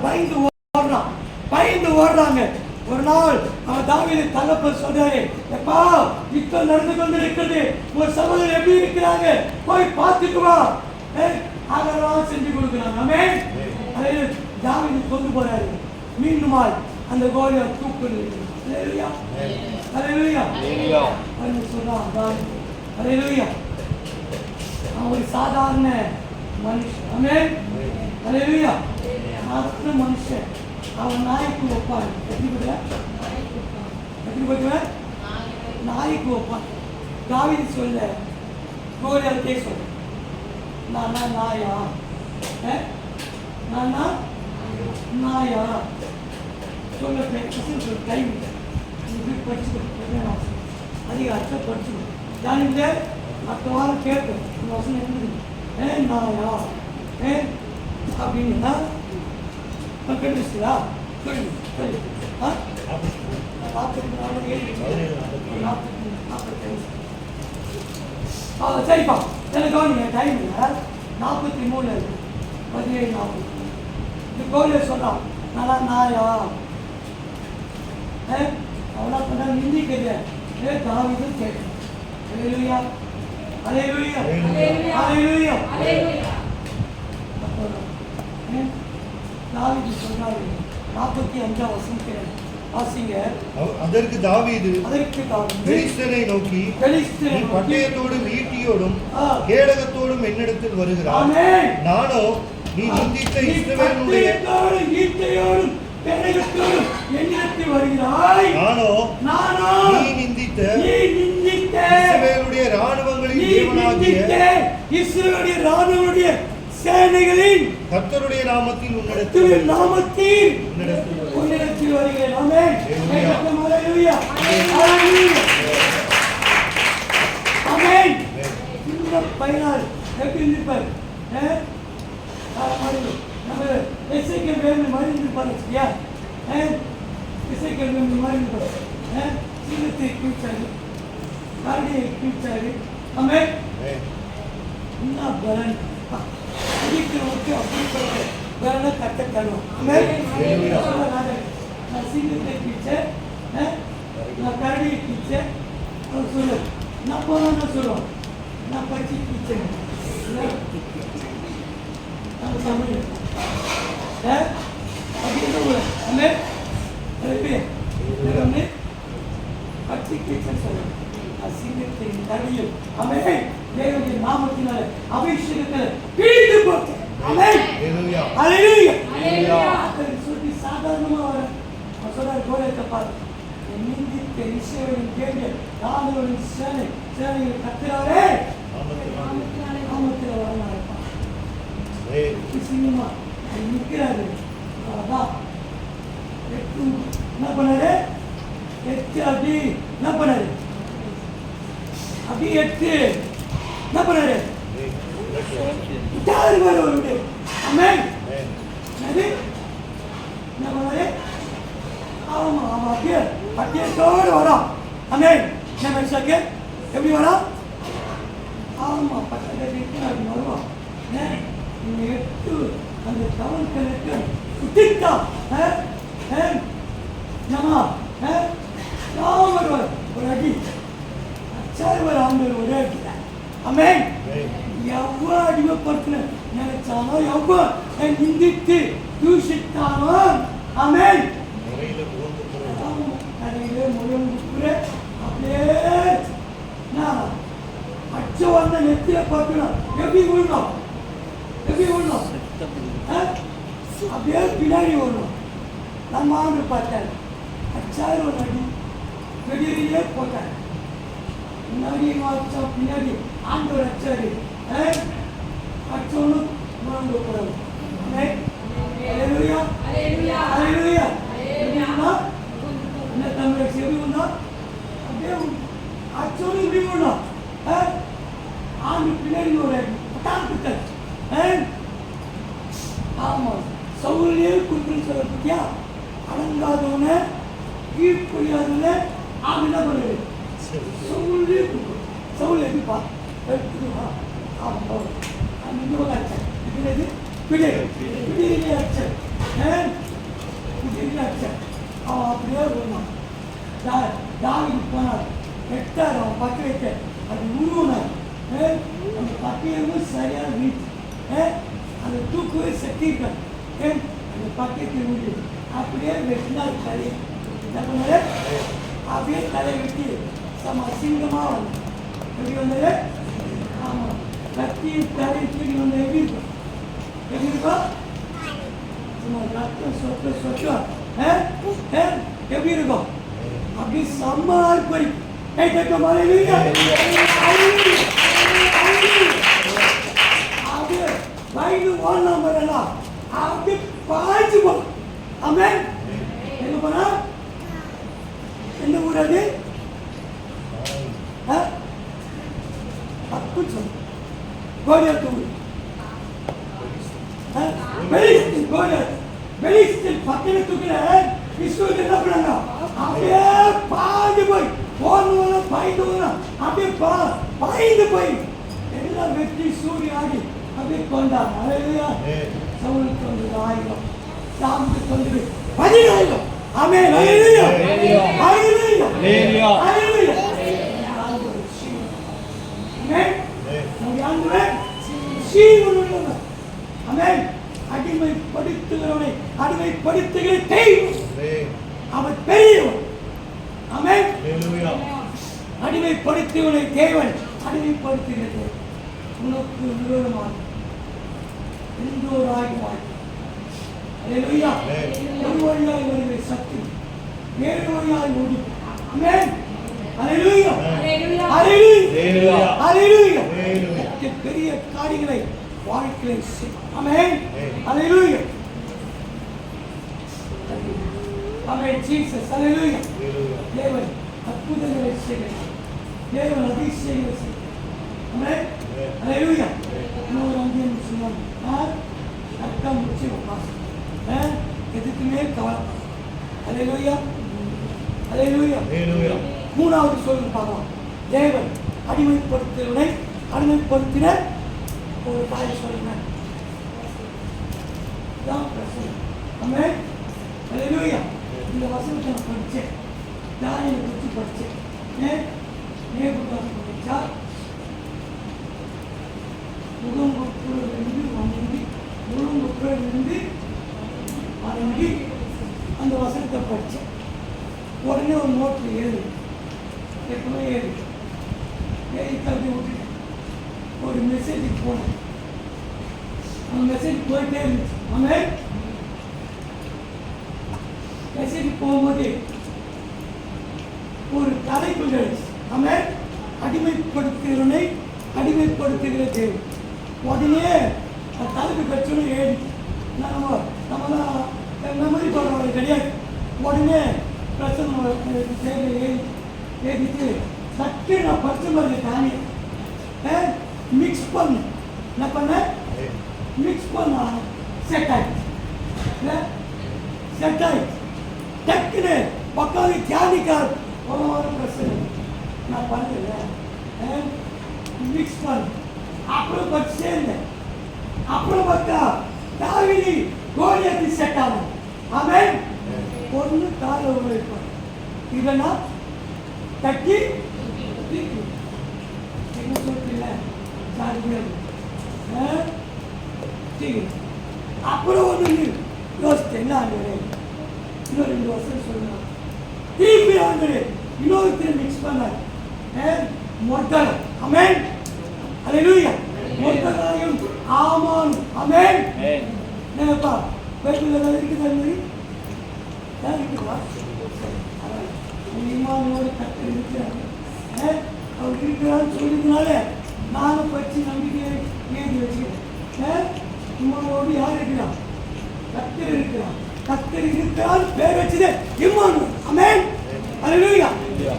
பயந்து ஓடுறாங்க. ஒரு நாள் அவன் தாவீது தகப்பன் சொல்றாரு, எப்பா யுத்தம் நடந்து கொண்டு இருக்கிறது, ஒரு சகோதரர் எப்படி இருக்கிறாங்க, போய் பார்த்துட்டு வா. அதெல்லாம் செஞ்சு கொடுக்குறாங்க. ஆமென். தாவீது கொண்டு போறாரு. மீண்டுமாய் அந்த கோலியாத் தூக்குது. ஹalleluya. ஹalleluya. ஹalleluya. சொல்றான் தாவீது. ஹalleluya. அவன் ஒரு சாதாரண மனுஷன். ஆமென். ஹalleluya. சாதாரண மனுஷன். அவன் நாய்க்கு வைப்பான். எப்படி பண்ணுவேன்? நாய்க்கு வைப்பான். தாவீது சொல்ல கோலியாத்தே சொல்ல, நானா நாயா? நானா நாயா? சொல்ல டைம் படிச்சுக்கோ, அதிகாரத்தை படிச்சுக்கோ. ஜானிங்க அடுத்த வாரம் கேட்கும் இந்த வசனம் எப்படி நாயா அப்படின்னா கண்டுச்சுதா? சரிப்பா, எனக்கு கவனிங்க. டைம் இல்லை, 43 17 40. இந்த கோயில சொல்றான் நல்லா நாயா? அவனா பண்ண நிந்திக்கிறது தாவீது கேட்கும். ஹalleluya. ஹalleluya. ஹalleluya. தாவீது சொல்றாரு 45ஆம் வசனத்திலே வாசிங்க. அதற்கு தாவீது பெலிஸ்தரை நோக்கி, நீ பட்டயத்தோடும் ஈட்டியோடும் கேடகத்தோடும் என்னிடத்தில் வருகிறாய், நானோ நீ நிந்தித்த இஸ்ரவேலுடைய ஈட்டியோடும் கேடகத்தோடும் என்னிடத்தில் வருகிறாய், நானோ நீ நிந்தித்த இஸ்ரவேலுடைய ராணுவங்களின் தேவனாகிய இஸ்ரவேலுடைய ராணுவங்களுடைய சேனைகளின் கர்த்தருடைய நாமத்தில் உன்னிடத்தில் வருகிறேன். ஆமென். ஹalleluya ஹalleluya ஆமென். இந்த பையனால் எப்படி இருப்பார்? நம்ம எஸ்ஐகேல் வேணும் மாதிரி இருப்பாரு சரியா? எஸ்ஐகேல் வேணும் மாதிரி இருப்பாரு. சீலத்தை கிழிச்சாரு, காடியை கிழிச்சாரு. ஆமென். என்ன பலன் அடிக்கிறவருக்கு அப்படி பலனை கட்ட தருவோம். ஆமென். நான் சீலத்தை கிழிச்சேன், நான் கரடியை கிழிச்சேன். அவர் சொல்லு நான் போனா சொல்லுவோம், நான் பச்சி கிழிச்சேன். நம்ம தமிழ் அப்படின்னு ஆமென். பச்சி கிழிச்சேன்னு சொல்லுவோம். சீலத்தை கரடியும் ஆமென் தேவனுடைய நாமத்தினால அபிஷேகத்தில் கிழித்து போட்டு ஆமென் ஹalleluya ஹalleluya சொல்லி சாதாரணமா வர சொல்றாரு கோலேத்த பாரு நிந்தித்த இஸ்ரவேலின் தேவன் தாவீதின் சேனை கர்த்தரே நாமத்தில் வரலாம் சினிமா நிற்கிறாரு. அதான் என்ன பண்ணாரு? எட்டு அப்படி என்ன பண்ணாரு? அப்படி எட்டு என்ன பண்ணாரு? வருவாரு. ஆமென். என்ன பண்ணாரு? ஆமா ஆமா அப்படியே பட்டியத்தோடு வரோம். ஆமென். என்ன மனுஷாக்கு எப்படி வரோம்? ஆமா பட்டியத்துக்கு வருவோம். எட்டு அந்த கவனத்திற்கு விட்டுட்டா நம்ம வருவார் ஒரு அடி அச்சாறுவர் ஆண்டவர் ஒரே அடிக்கிறார். ஆமென். எவ்வளோ அடிமைப்படுத்தின நினைச்சானோ எவ்வளோ நிந்தித்து தூஷித்தானோ ஆமென் கடையிலே முழுங்குற அப்படியே அச்ச வந்த நெத்தில பார்க்கணும். எப்படி விழணும்? எப்படி விழணும்? அப்படியே பின்னாடி வரணும். நம்ம ஆண்டு பார்த்தாரு அச்சாறு ஒரு அடி வெளியிலே போட்டார். முன்னாடி அச்சா பின்னாடி ஆண்டவர் அச்சாரு அச்சோன்னு முழங்க கூடாது. ஹalleluya ஹalleluya ஹalleluya என்ன தமிழ் செவி உண்டா? அப்படியே அச்சோன்னு இப்படி விடணும். ஆண்டு பின்னாடி ஒரு பட்டாக்குத்தல். ஆமா சவுலே குறிப்பிட்டு சொல்ல பத்தியா அடங்காதவன கீழ்படியாதவன ஆண்டு என்ன பண்ணுது? சவுலே சவுல் எப்படிப்பா எடுத்துக்கா? ஆமா அந்த அச்சன் இது பிடி பிடி அச்சன் பிடி அச்சன் அவன் அப்படியே வருவான். தாவிக்கு போனார் எட்டார் அவன் பக்க வைக்க அது உருவினார். அந்த பக்கையமும் சரியான வீச்சு அந்த தூக்குவே சட்டியிருக்கார். அந்த பக்கத்தை ஊடி அப்படியே வெட்டினார் தலையை. என்ன பண்ணாரு? அப்படியே தலை வெட்டி சம அசிங்கமாக வந்து எப்படி வந்தாரு? ஆமாம் கத்தி தலை தூக்கி வந்து எப்படி இருக்கும்? எப்படி இருக்கும்? சும்மா ரத்தம் சொட்டு சொட்டு எப்படி இருக்கும்? அப்படி செம்ம ஆர்ப்பரி கை தட்ட மாதிரி அப்படியே பயந்து ஓடலாம் வரலாம். அப்படி பாய்ச்சி போ. ஆமென். எங்க போனா? எந்த ஊர் அது? அப்படி சொல்லு கோலியாத் ஊர். பெலிஸ்தீன் பட்டணத்துக்குள்ள இஸ்ரவேல் என்ன பண்ணாங்க? அப்படியே பாய்ந்து போய் போனவங்க பாய்ந்து அப்படியே பாய்ந்து போய் எல்லாம் வெற்றி சூரிய ஆடி அப்படியே கொண்டாங்க. ஹalleluya சவுலுக்கு வந்தது 1000, தாவீதுக்கு வந்தது 10000. ஆமென். ஹalleluya ஹalleluya ஹalleluya ஹalleluya. ஆமென். நம்ம ஆண்டவர் சீவனுள்ளவர். ஆமென். அடிமைப்படுத்துகிறவனை அடிமைப்படுத்துகிற தெய்வம் அவர் பெரியவர். ஆமென். ஹalleluya. அடிமைப்படுத்துகிறவனை தேவன் அடிமைப்படுத்துகிறது. உனக்கு விரோதமாக எந்த ஒரு ஆயுதமாய் ஹalleluya ஒரு வழியாய் வருகிற சக்தி வேறு வழியாய் ஓடி. ஆமென். ஹalleluya ஹalleluya ஹalleluya ஹalleluya பெரிய காரியங்களை வாழ்க்கையில் செய். ஆமென். ஹalleluya ஆமென். ஜீசஸ் ஹalleluya. தேவன் அற்புதங்களை செய்கிறார். தேவன் அதிசயங்களை செய்கிறார். ஆமென். ஹல்லேலூயா. இன்னொரு அங்கேயும் சொன்னாங்க, கரெக்டாக முடிச்சு உட்காசு, எதுக்குமே கவலைப்படாது. ஹல்லேலூயா. ஹல்லேலூயா. மூணாவது சொல்லுங்க பார்க்கலாம். தேவன் அடிமைப்படுத்துவனை அடிமைப்படுத்தின ஒரு தாய் சொல்லுங்க. இதான் பிரச்சனை. ஆமென். ஹல்லேலூயா. இந்த வசனத்தை நான் படித்தேன், தானியேலை குறித்து படித்தேன். நேபுகாத்நேச்சார் படித்தா முகங்குப்புறவிலிருந்து வணங்கி அந்த வசனத்தை படித்தேன். உடனே ஒரு நோட்டில் எழுது, எப்பவுமே எழுதி தள்ளி விட்டுட்டேன். ஒரு மெசேஜுக்கு போனேன், அந்த மெசேஜ் போயிட்டே இருந்துச்சு. ஆமென். மெசேஜ் போகும்போது ஒரு தலைக்குள் எழுச்சு. ஆமென். அடிமைப்படுத்துகிறவனை அடிமைப்படுத்துகிற தேவன். உடனே தலைப்பு கட்சியோடு எழுதி நம்மலாம் மெமரி பண்ணுறது கிடையாது. உடனே பிரச்சனை எழுதிட்டு சட்டு நான் படித்த மாதிரி தானே மிக்ஸ் பண்ணேன். என்ன பண்ணேன்? மிக்ஸ் பண்ண செட் ஆகிடுச்சு. செட் ஆகிடுச்சு. டக்குன்னு பக்கம் தியானிக்கார் ஒரு பிரச்சனை நான் பண்ணல. மிக்ஸ் பண்ண அப்புறம் பட்டு சேர்ந்தேன். அப்புறம் பார்த்தா தாவீது கோலியாத்தை செட் ஆகும். ஆமென். ஒன்று கால உழைப்பார், இல்லைன்னா தட்டி என்ன சொல்றீங்க அப்புறம் ஒன்று யோசிச்சேன். என்ன ஆண்டு இன்னும் 2 வருஷம் சொல்லலாம். திருப்பி ஆண்டு இன்னொரு மிக்ஸ் பண்ண மொட்டல். ஆமென். ஹல்லேலூயா. மொட்டலாயும் ஆமான். ஆமென். என்னப்பா பைபிள்ல இருக்குது இருக்குவா? இமானோடு கற்று இருக்கிறாங்க. அவர் இருக்கிறான்னு சொல்லினால நானும் பற்றி நம்பிக்கையை ஏறி வச்சுக்கிறேன். இமானோடு யார் இருக்கிறான்? கர்த்தர் இருக்கிறான். கர்த்தர் இருக்கிறான் பேர் வச்சது இமானுவேல். ஆமென். ஹல்லேலூயா.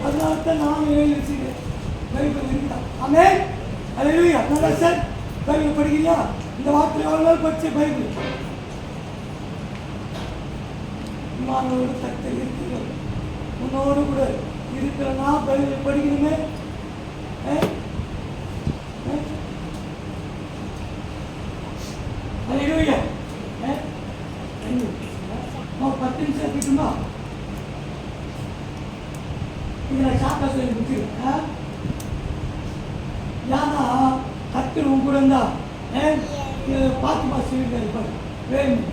அதனால தான் நான் எழுதி வச்சுக்கிறேன். பைபிள் இருக்கிறான். ஆமென். ஹல்லேலூயா. நல்லா சார் பைபிள் படிக்கலையா? இந்த வார்த்தை எவ்வளோ நாள் படிச்ச பைபிள்? இமானோடு கர்த்தர் இருக்கிறார். உன்னோடு கூட இருக்கிறனா பைபிள் படிக்கணுமே. ஹல்லேலூயா. 10 நிமிஷம் இருக்கட்டுமா? இதில் சாக்கா சொல்லி முடிச்சிருக்கேன். யாரா கர்த்தர் உன் கூட இருந்தா பார்த்து சொல்லியிருக்காரு. வேணும்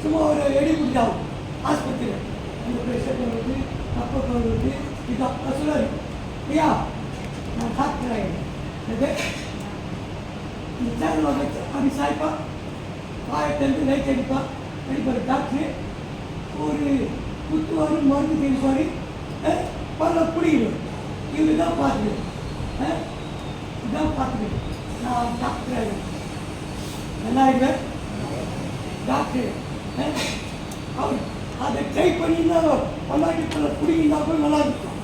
சும்மா ஒரு எடி குடிச்சாகும் ஆஸ்பத்திரியில் அந்த ப்ரெஷர் வருது, கப்பல் வருது, இது அப்போ சொல்லாரு. ஐயா நான் டாக்டர் இந்த சேனல் அப்படி சாய்ப்பா வாயத்திலிருந்து லைட் அடிப்பா அடிப்பார் டாக்டரு. ஒரு குத்துவாரு மருந்து தெளிப்பாரு, பல்ல பிடிக்கணும். இவரு தான் பார்த்துக்கணும். இதான் பார்த்துக்கணும். நான் டாக்டர் ஆகிடுவேன். நல்லா ஆகிடுவேன் டாக்டரு. அவர் அதை ட்ரை பண்ணியிருந்தாலும் பொண்டாட்டி பல்ல பிடிக்கினா கூட நல்லா இருக்கும்.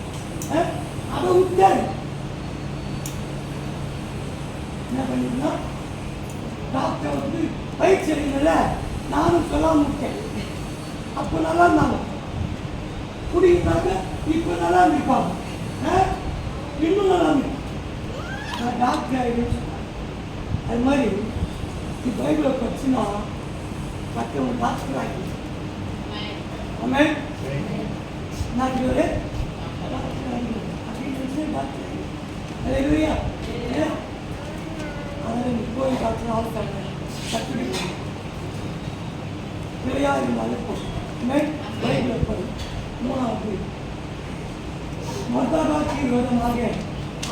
அதை விட்டாரு. என்ன பண்ணிருந்தா டாக்டர் வந்து பயிற்சி அடையில நானும் சொல்லாம விட்டேன். அப்போ நல்லா இருந்தாங்க, பிடிக்கினாங்க. இப்போ நல்லா இருந்திருப்பாங்க, இன்னும் நல்லா இருக்கு. நான் டாக்டர் ஆகிடுன்னு சொன்னேன். அது மாதிரி பைபிளை படிச்சுன்னா மற்றவங்க டாக்டர் ஆகிடுச்சு. ஆமென். நான் ஒரு டாக்டர் ஆகிடுவேன் அப்படின்னு டாக்டர் ஆகிடுவேன். ஹல்லேலூயா. அதனால் நீ போய் டாக்டர் ஆகிட்டாங்க கட்டுரை பிள்ளையா இருந்தாலும் போதும். பைபிளை படி. 3வது மொர்தெகாய்க்கு விரோதமாக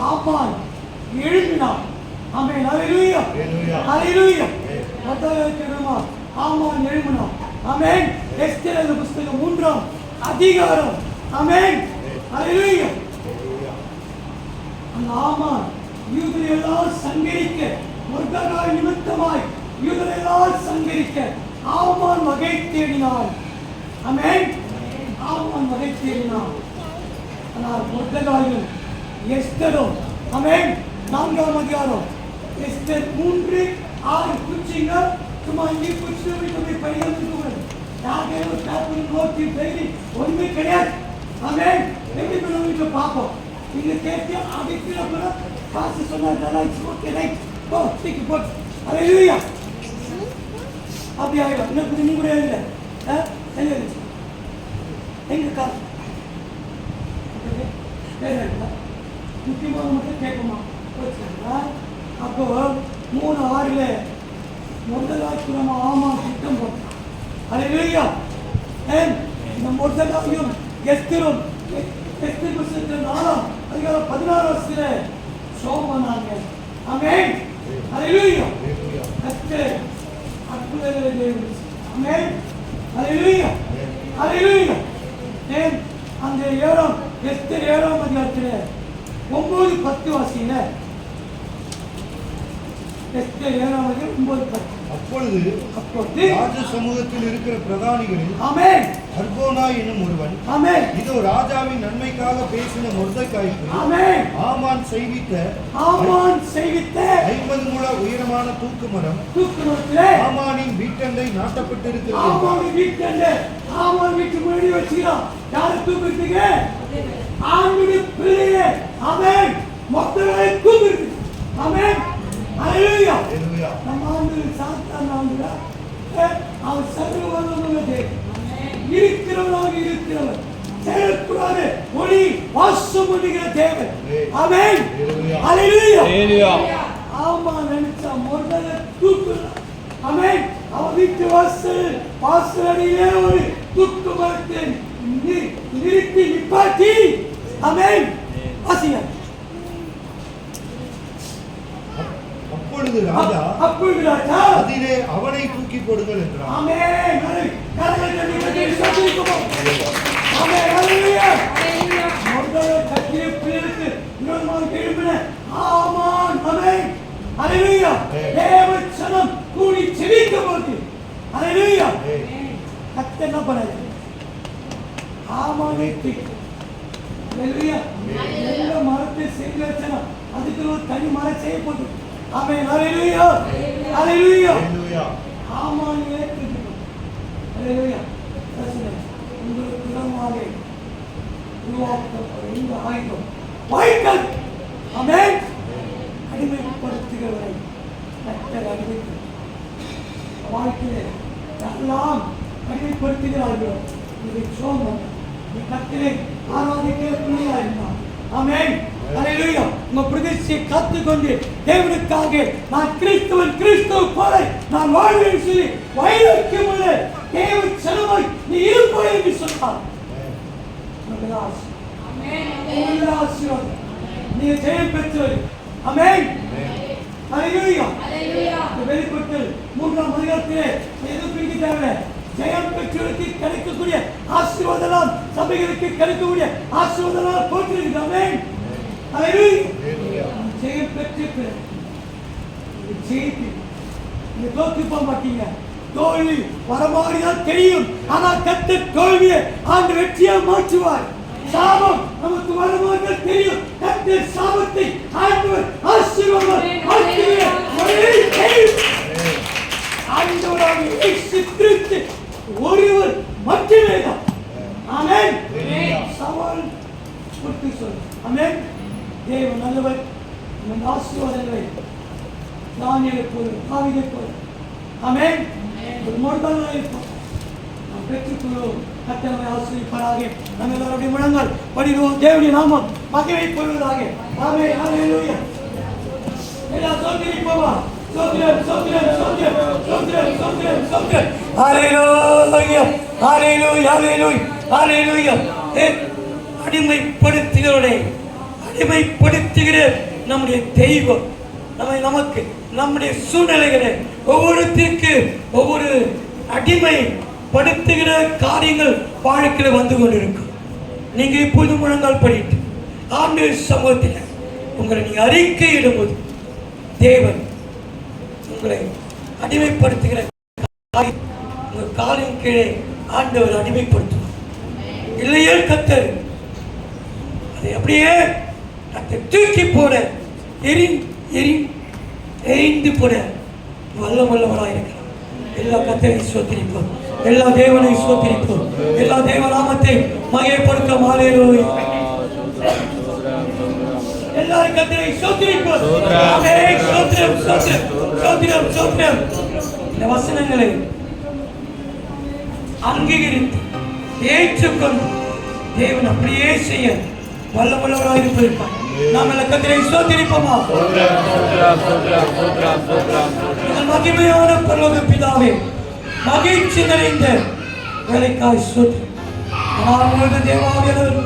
ஆமான் எழும்பினான். ஆமென். ஹல்லேலூயா. ஹல்லேலூயா. மொர்தெகாய்க்கு விரோதமாக ஆமான் எழும்பினான். ஆமென். எஸ்தேர் புஸ்தகம் 3ஆம் அதிகாரம். ஆமென். ஹல்லேலூயா. அந்த ஆமான் யூதரையெல்லாம் சங்கரிக்க, மொர்தெகாய் நிமித்தமாய் யூதரையெல்லாம் சங்கரிக்க ஆமான் வகை தேடினான். ஆமென். ஆமான் வகை தேடினான். ஆனால் மொர்தெகாயும் எஸ்தரும் ஆமென் 4ஆம் அதிகாரம் எஸ்தர் 3:6 குச்சிங்க சும்மா இங்கே குச்சி போய் படிக்கிறது யாரே ஒரு பேப்பர் நோட்டி டைரி ஒண்ணுமே கிடையாது ஆமென் எப்படி பண்ணுவீங்க பாப்போம் இங்க கேட்டு அடிக்கிற கூட பாஸ் சொன்னா நல்லா ஓகே ரைட் போ டிக் போ ஹalleluya அப்படியே இன்னும் நீங்க கூட இல்ல எங்க காசு முக்கியமாக மட்டும் கேட்குமா அப்போ 3:6 முதலாச்சுரமா ஆமா திட்டம் போட்டான் ஹalleluya இந்த மொர்தெகாயும் எஸ்தரும் எஸ்தர் புத்தகத்துல 4ஆம் அதிகாரம் 16 வசனத்துல சோமனாங்க ஆமென் ஹalleluya கர்த்தர் அற்புதங்களை செய்வார் ஆமென் ஹalleluya ஹalleluya அந்த 7ஆம் எஸ்தர் 7ஆம் அதிகாரத்துல 9:10 வாசிங்க எஸ்தர் 7ஆம் அதிகாரம் 9:10 அப்பொழுது ராஜ சமூகத்தில் இருக்கிற பிரதானிகளில் ஆமென் அர்கோனா என்னும் ஒருவன் ஆமென் இதோ ராஜாவின் நன்மைக்காக பேசின மொர்தெகாய்க்கு ஆமென் ஆமான் செய்வித்த 50 முழ உயரமான தூக்குமரத்திலே ஆமானின் வீட்டண்டை நாட்டப்பட்டிருக்கிறது. ஆமானின் வீட்டண்டை ஆமான் வீட்டு முன்னாடி வச்சிரா யாரை தூக்குறீங்க ஆண்டவருடைய பிள்ளையே ஆமென் மொர்தெகாயை தூக்குறீங்க ஆமென் ஹalleluya ஹalleluya நம்ம ஆண்டவர் சாத்தான் ஆண்டவர் அவர் சர்வ வல்லமையுள்ள தேவன் இருக்கிறவராக இருக்கிறவர் செயல்படாத ஒளி வாசம் பண்ணுகிற தேவன் ஆமென் ஹalleluya ஹalleluya ஆமா நினைச்சா மொர்தெகாயை தூக்குறான் ஆமென் அவர் வீட்டு வாசலடியிலே ஒரு தூக்கு மரத்தை நிறுத்தி நிப்பாட்டி ஆமென் வாசிங்க அப்பொழுது ராஜா அதிலே அவனை தூக்கி போடுங்கள் என்றார். ஆமென் கரங்களை தட்டி ஆமென் ஹalleluya மொர்தெகாய் கட்டிய பிள்ளைக்கு இன்னொரு கேள்வின ஆமான் ஆமென் ஹalleluya தேவ சனம் கூடி செவிக்கும்போது ஹalleluya கர்த்தர் என்ன பண்ணாரு ஆமானை தூக்கி ஹalleluya எந்த மரத்தை செய்து வச்சனா அதுக்கு ஒரு தனி மரம் செய்ய போகுது ஆமென் ஹalleluya ஹalleluya ஹalleluya ஆமானை தூக்கி ஹalleluya உங்களுக்கு நாமவே உருவாக்கப்பட்ட இந்த ஆயுதம் வாய்க்கல் ஆமென் அடிமைப்படுத்துகிறவரை கர்த்தர் அடிமைப்படுத்துகிறார் வாழ்க்கையிலே எல்லாம் அடிமைப்படுத்துகிறார்கள் இதை சோமம் நீ கர்த்தரை ஆராதிக்கிற பிள்ளையா இருந்தான் ஆமென் ஹalleluya உங்க பிரதிஷ்டையை காத்துக்கொண்டு தேவனுக்காக நான் கிறிஸ்துவ போல நான் வாழ்வேன் சொல்லி வைராக்கியமுள்ள தேவ சனமாய் நீ இருப்பாய் என்று சொன்னார் ஆமென் நீ ஜெயம் பெற்றவர் ஆமென் ஹalleluya ஹalleluya வெளிப்பட்டல் 3ஆம் அதிகாரத்திலே எது பிடிக்க தேவை ஜெயம் பெற்றவருக்கு கிடைக்கக்கூடிய ஆசீர்வாதம் சபைகளுக்கு கிடைக்கக்கூடிய ஆசீர்வாதம் போற்றிருக்கு ஆமென் ஹalleluya ஜெயம் பெற்று ஜெயித்து நீ தோற்று போக மாட்டீங்க தோல்வி வரமாறிதான் தெரியும் ஆனால் கர்த்தர் தோல்வியை ஆண்டு வெற்றியா மாற்றுவார் சாபம் நமக்கு வரமாறிதான் தெரியும் கர்த்தர் சாபத்தை ஆண்டவர் ஆசீர்வாதம் ஆக்குகிறார் ஆண்டவராக இயேசு கிறிஸ்து ஒருவர் மட்டுமே தான் ஆமென் சவால் கொடுத்து சொல் ஆமென் தேவன் நல்லவர் இந்த ஆசீர்வாதங்களை தானியேலை போல தாவீதை போல ஆமென் ஒரு மொர்தெகாயை போல நாம் பெற்றுக்கொள்வோம் கர்த்தர் ஆசீர்வதிப்பாராக நம்ம எல்லாருடைய முழங்கால் படிடுவோம் தேவனுடைய நாமம் மகிமை பெறுவதாக ஆமென் ஹalleluya எல்லா சோதனை போவா சோதரம் சோதரம் சோதரம் சோதரம் சோதரம் சோதரம் ஹalleluya ஹalleluya ஹalleluya ஹalleluya அடிமைப்படுத்துகிற நம்முடைய தெய்வம் நமக்கு நம்முடைய சூழ்நிலைகளை ஒவ்வொருத்திற்கு ஒவ்வொரு அடிமைப்படுத்துகிற காரியங்கள் வாழ்க்கையில் வந்து கொண்டிருக்கும். நீங்க இப்போது முழங்கால் படிட்டு ஆண்டவர் சமூகத்தில் உங்களை நீங்க அறிக்கையிடும்போது தேவன் உங்களை அடிமைப்படுத்துகிற உங்கள் காலின் கீழே ஆண்டவர் அடிமைப்படுத்துவார். இல்லையே கர்த்தர் அதை அப்படியே அதை தூக்கி போட எரிந்து போட வல்லவராக இருக்கிறார். எல்லா கர்த்தரை ஸ்தோத்திரிப்போம், எல்லா தேவனை ஸ்தோத்திரிப்போம், எல்லா தேவ நாமத்தை மகிமைப்படுத்த ஹல்லேலூயா. எல்லாரும் கர்த்தரை ஸ்தோத்திரிப்போம். ஆமென். ஸ்தோத்திரம் ஸ்தோத்திரம் ஸ்தோத்திரம் ஸ்தோத்திரம். இந்த வசனங்களை அங்கீகரித்து ஏற்றுக்கொண்டு தேவன் அப்படியே செய்ய வல்லவராக இருப்பார். நாம் எல்லாம் கர்த்தரை ஸ்தோத்திரிப்போமா? மகிமையான பரலோக பிதாவே, மகிழ்ச்சி நிறைந்த வேலைக்காய் ஸ்தோத்திரம். தேவாவியானவர்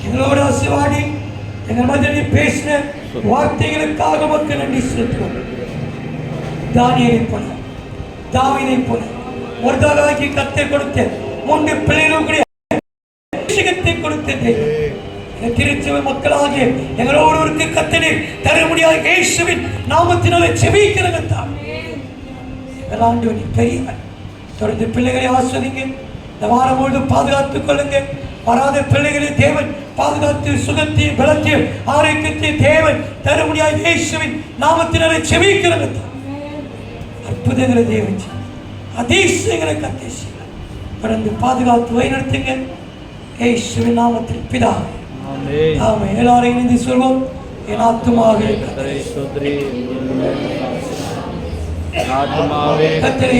எங்களோட ஆசீர்வாதி எங்கள் மத்தியில் பேசின வார்த்தைகளுக்காக மக்கள் நன்றி செலுத்துவோம். தானியேலை போல, தாவீதை போல ஒருதாராகி கத்தை கொடுத்த 3 பிள்ளைகளுடைய அபிஷேகத்தை கொடுத்த தேவன் திருச்சபை மக்களாகிய எங்களோடு கத்தனை தர முடியாத இயேசுவின் நாமத்தினாலே செபிக்கிறதான். பெரியவன் தொடர்ந்து பிள்ளைகளை ஆஸ்வதிங்க. இந்த வாரம் முழுவதும் பாதுகாத்துக் கொள்ளுங்க. வராத பிள்ளைகளை தேவன் பாதுகாத்து சுகத்தையும் பலத்தையும் ஆரோக்கியத்தையும் தேவன் தர முடியாத இயேசுவின் நாமத்தினாலே செபிக்கிறதான். அற்புதங்களை தேவன் அதிசயங்களை கத்தை செய்வார். தொடர்ந்து பாதுகாத்து வழிநடத்துங்க இயேசுவின் நாமத்தில் பிதாவே. ஆமென். எல்லாரும் இணைந்து சொல்வோம். என் ஆத்துமாவே கர்த்தரை ஸ்தோத்திரி, கர்த்தரை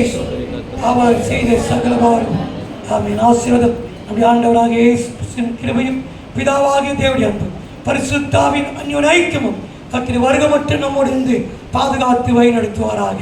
அவர் செய்த சகலவாரும். ஆமென். ஆசீர்வாதம் நம்முடைய ஆண்டவராகிய இயேசு கிறிஸ்துவின் கிருபையும் பிதாவாகிய தேவனுடைய அன்பும் பரிசுத்த ஆவியின் அன்யோன்ய ஐக்கியமும் கர்த்தருடைய வருகை மட்டும் நம்மோடு இருந்து பாதுகாத்து வழி நடத்துவாராக.